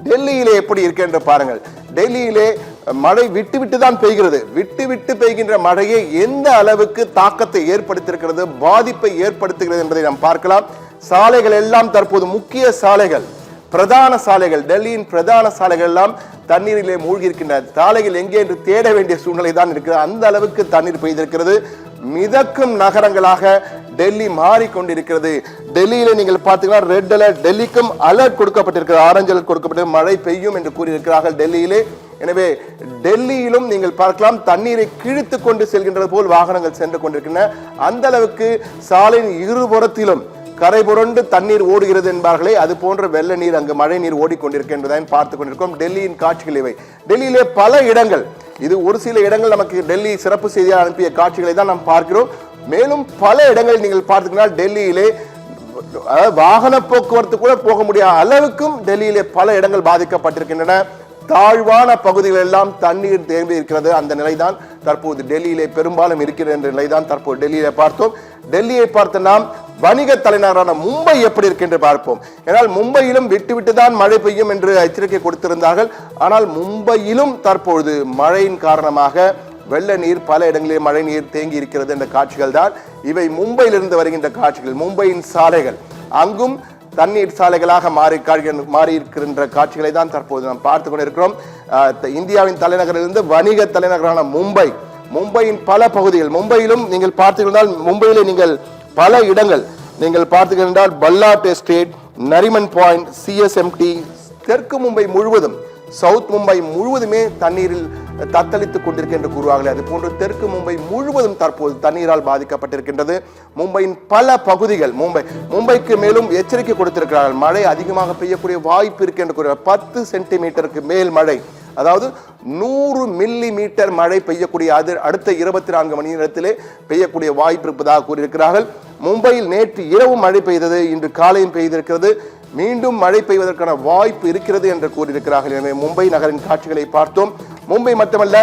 டெல்லியிலே எப்படி இருக்கு என்று பாருங்கள். டெல்லியிலே மழை விட்டு விட்டு தான் பெய்கிறது. விட்டு விட்டு பெய்கின்ற மழையை எந்த அளவுக்கு தாக்கத்தை ஏற்படுத்தியிருக்கிறது, பாதிப்பை ஏற்படுத்துகிறது என்பதை நாம் பார்க்கலாம். சாலைகள் எல்லாம் தற்போது முக்கிய சாலைகள், பிரதான சாலைகள், டெல்லியின் பிரதான சாலைகள் எல்லாம் தண்ணீரிலே மூழ்கி இருக்கின்றன. சாலைகள் எங்கே என்று தேட வேண்டிய சூழ்நிலை தான் இருக்கிறது. அந்த அளவுக்கு தண்ணீர் பெய்திருக்கிறது. மிதக்கும் நகரங்களாக டெல்லி மாறிக்கொண்டிருக்கிறது. டெல்லியில நீங்கள் பார்த்தீங்கன்னா ரெட் அலர்ட், டெல்லிக்கும் அலர்ட் கொடுக்கப்பட்டிருக்கிறது, ஆரஞ்சு அலர்ட் கொடுக்கப்பட்டு மழை பெய்யும் என்று கூறியிருக்கிறார்கள் டெல்லியிலே. எனவே டெல்லியிலும் நீங்கள் பார்க்கலாம் தண்ணீரை கிழித்து கொண்டு செல்கின்றது போல் வாகனங்கள் சென்று கொண்டிருக்கின்றன. அந்த அளவுக்கு சாலையின் இருபுறத்திலும் கரை புரண்டு தண்ணீர் ஓடுகிறது என்பார்களே, அது போன்ற வெள்ள நீர், அங்கு மழை நீர் ஓடிக்கொண்டிருக்க என்பதை பார்த்துக் கொண்டிருக்கிறோம். டெல்லியின் காட்சிகள் இவை. டெல்லியிலே பல இடங்கள், இது ஒரு சில இடங்கள் நமக்கு டெல்லி சிறப்பு செய்தியாக அனுப்பிய காட்சிகளை தான் நாம் பார்க்கிறோம். மேலும் பல இடங்கள் நீங்கள் பார்த்தீங்கன்னா டெல்லியிலே வாகன போக்குவரத்து கூட போக முடியாத அளவுக்கும் டெல்லியிலே பல இடங்கள் பாதிக்கப்பட்டிருக்கின்றன. தாழ்வான பகுதிகள் எல்லாம் தண்ணீர் தேங்கி இருக்கிறது. அந்த நிலைதான் தற்போது டெல்லியிலே பெரும்பாலும் இருக்கிறது என்ற நிலைதான் தற்போது டெல்லியிலே பார்த்தோம். டெல்லியை பார்த்த நாம் வணிக தலைநகரான மும்பை எப்படி இருக்கு என்று பார்ப்போம். ஏனால் மும்பையிலும் விட்டு விட்டு தான் மழை பெய்யும் என்று எச்சரிக்கை கொடுத்திருந்தார்கள். ஆனால் மும்பையிலும் தற்பொழுது மழையின் காரணமாக வெள்ள நீர், பல இடங்களில் மழை நீர் தேங்கி இருக்கிறது என்ற காட்சிகள் தான் இவை. மும்பையிலிருந்து வருகின்ற காட்சிகள், மும்பையின் சாலைகள், அங்கும் தண்ணீர் சாலைகளாக மாறி இருக்கின்ற காட்சிகளை தான் தற்போது நாம் பார்த்து கொண்டிருக்கிறோம். இந்தியாவின் தலைநகரிலிருந்து வணிக தலைநகரான மும்பை, மும்பையின் பல பகுதிகள், மும்பையிலும் நீங்கள் பார்த்துக்கொண்டால் மும்பையிலே நீங்கள் பல இடங்கள் நீங்கள் பார்த்துக்கொண்டால் பல்லாட் எஸ்டேட், நரிமன் பாயிண்ட், சிஎஸ்எம்டி, தெற்கு மும்பை முழுவதும், சவுத் மும்பை முழுவதுமே தண்ணீரில் தத்தளித்துக் கொண்டிருக்க என்று கூறுவார்கள். அது போன்று தெற்கு மும்பை முழுவதும் தற்போது தண்ணீரால் பாதிக்கப்பட்டிருக்கின்றது. மும்பையின் பல பகுதிகள், மும்பைக்கு மேலும் எச்சரிக்கை கொடுத்திருக்கிறார்கள். மழை அதிகமாக பெய்யக்கூடிய வாய்ப்பு இருக்கு என்று கூறுவார். 10 சென்டிமீட்டருக்கு மேல் மழை, அதாவது 100 மில்லி மீட்டர் மழை பெய்யக்கூடிய, அது அடுத்த 24 மணி நேரத்திலே பெய்யக்கூடிய வாய்ப்பு இருப்பதாக கூறியிருக்கிறார்கள். மும்பையில் நேற்று இரவு மழை பெய்தது, இன்று காலையும் பெய்திருக்கிறது. மீண்டும் மழை பெய்வதற்கான வாய்ப்பு இருக்கிறது என்று கூறியிருக்கிறார்கள். எனவே மும்பை நகரின் காட்சிகளை பார்த்தோம். மும்பை மட்டுமல்ல,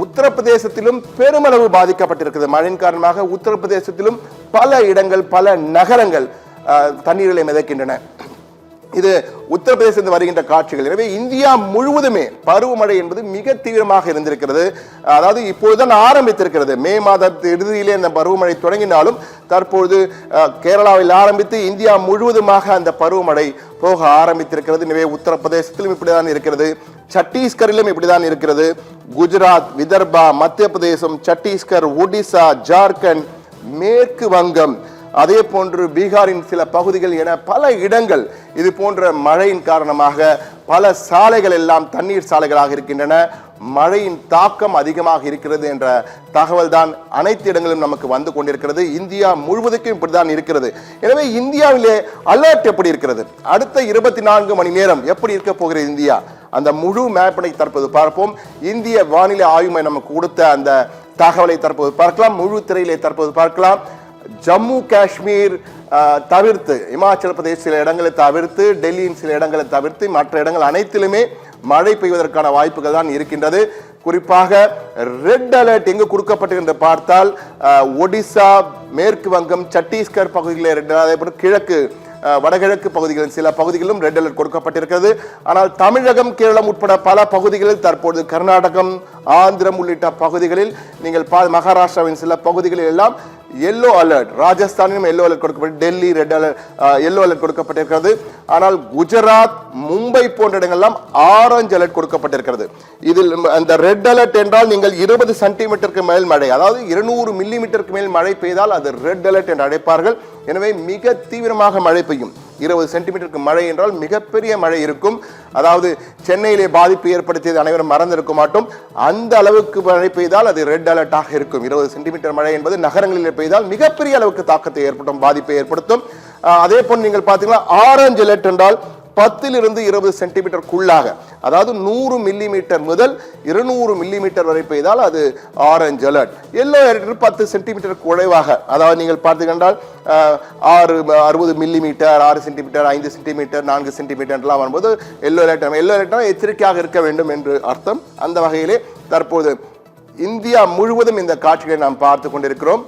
உத்தரப்பிரதேசத்திலும் பெருமளவு பாதிக்கப்பட்டிருக்கிறது. மழையின் காரணமாக உத்தரப்பிரதேசத்திலும் பல இடங்கள், பல நகரங்கள் தண்ணீரிலே மிதக்கின்றன. இது உத்தரப்பிரதேசத்தில் வருகின்ற காட்சிகள். எனவே இந்தியா முழுவதுமே பருவமழை என்பது மிக தீவிரமாக இருந்திருக்கிறது. அதாவது இப்பொழுதுதான் ஆரம்பித்திருக்கிறது. மே மாத இறுதியிலே அந்த பருவமழை தொடங்கினாலும் தற்பொழுது கேரளாவில் ஆரம்பித்து இந்தியா முழுவதுமாக அந்த பருவமழை போக ஆரம்பித்திருக்கிறது. எனவே உத்தரப்பிரதேசத்திலும் இப்படிதான் இருக்கிறது, சத்தீஸ்கரிலும் இப்படிதான் இருக்கிறது. குஜராத், விதர்பா, மத்திய பிரதேசம், சத்தீஸ்கர், ஒடிசா, ஜார்க்கண்ட், மேற்கு வங்கம், அதே போன்று பீகாரின் சில பகுதிகள் என பல இடங்கள் இது போன்ற மழையின் காரணமாக பல சாலைகள் எல்லாம் தண்ணீர் சாலைகளாக இருக்கின்றன. மழையின் தாக்கம் அதிகமாக இருக்கிறது என்ற தகவல் தான் அனைத்து இடங்களிலும் நமக்கு வந்து கொண்டிருக்கிறது. இந்தியா முழுவதுக்கும் இப்படிதான் இருக்கிறது. எனவே இந்தியாவிலே அலர்ட் எப்படி இருக்கிறது, அடுத்த 24 மணி நேரம் எப்படி இருக்க போகிறது இந்தியா, அந்த முழு மேப்பினை தற்போது பார்ப்போம். இந்திய வானிலை ஆய்வு மையம் நமக்கு கொடுத்த அந்த தகவலை தற்போது பார்க்கலாம். முழு திரையிலே தற்போது பார்க்கலாம். ஜம்மு காஷ்மீர் தவிர்த்து, இமாச்சல பிரதேச சில இடங்களை தவிர்த்து, டெல்லியின் சில இடங்களை தவிர்த்து மற்ற இடங்கள் அனைத்திலுமே மழை பெய்வதற்கான வாய்ப்புகள் தான் இருக்கின்றது. குறிப்பாக ரெட் அலர்ட் எங்கு கொடுக்கப்பட்டிருக்கின்ற பார்த்தால் ஒடிசா, மேற்கு வங்கம், சத்தீஸ்கர் பகுதிகளில் ரெட் அலர்ட், அதே போல கிழக்கு வடகிழக்கு பகுதிகளில் சில பகுதிகளிலும் ரெட் அலர்ட் கொடுக்கப்பட்டிருக்கிறது. ஆனால் தமிழகம், கேரளம் உட்பட பல பகுதிகளில் தற்போது, கர்நாடகம், ஆந்திரம் உள்ளிட்ட பகுதிகளில் நீங்கள் மகாராஷ்டிராவின் சில பகுதிகளில் எல்லாம் எல்லோ அலர்ட், ராஜஸ்தானிலும் எல்லோ அலர்ட் கொடுக்கப்பட்டு, Delhi red alert, yellow alert கொடுக்கப்பட்டிருக்கிறது. ஆனால் குஜராத், மும்பை போன்ற இடங்கள்லாம் ஆரஞ்சு அலர்ட் கொடுக்கப்பட்டிருக்கிறது. இதில் அந்த ரெட் அலர்ட் என்றால் நீங்கள் 20 சென்டிமீட்டருக்கு மேல் மழை, அதாவது 200 மில்லி மீட்டருக்கு மேல் மழை பெய்தால் அது ரெட் அலர்ட் என்று அழைப்பார்கள். எனவே மிக தீவிரமாக மழை பெய்யும். 20 சென்டிமீட்டருக்கு மழை என்றால் மிகப்பெரிய மழை இருக்கும். அதாவது சென்னையிலே பாதிப்பு ஏற்படுத்தியது அனைவரும் மறந்திருக்க மாட்டோம். அந்த அளவுக்கு மழை பெய்தால் அது ரெட் அலர்ட்டாக இருக்கும். 20 சென்டிமீட்டர் மழை என்பது நகரங்களிலே பெய்தால் மிகப்பெரிய அளவுக்கு தாக்கத்தை ஏற்படுத்தும், பாதிப்பை ஏற்படுத்தும். அதே போல் நீங்கள் பார்த்தீங்கன்னா ஆரஞ்சு அலர்ட் என்றால் 10 to 20 சென்டிமீட்டருக்குள்ளாக, அதாவது 100 மில்லி மீட்டர் முதல் 200 மில்லி மீட்டர் வரை பெய்தால் அது ஆரஞ்சு அலர்ட். எல்லோ அலர்ட் 10 சென்டிமீட்டருக்கு குறைவாக, அதாவது நீங்கள் பார்த்தீங்கன்றால் 60 மில்லி மீட்டர், 6 சென்டிமீட்டர், 5 சென்டிமீட்டர், 4 சென்டிமீட்டர்லாம் வரும்போது எல்லோ அலர்ட். எல்லோ அலர்ட்னா எச்சரிக்கையாக இருக்க வேண்டும் என்று அர்த்தம். அந்த வகையிலே தற்போது இந்தியா முழுவதும் இந்த காட்சிகளை நாம் பார்த்து கொண்டிருக்கிறோம்.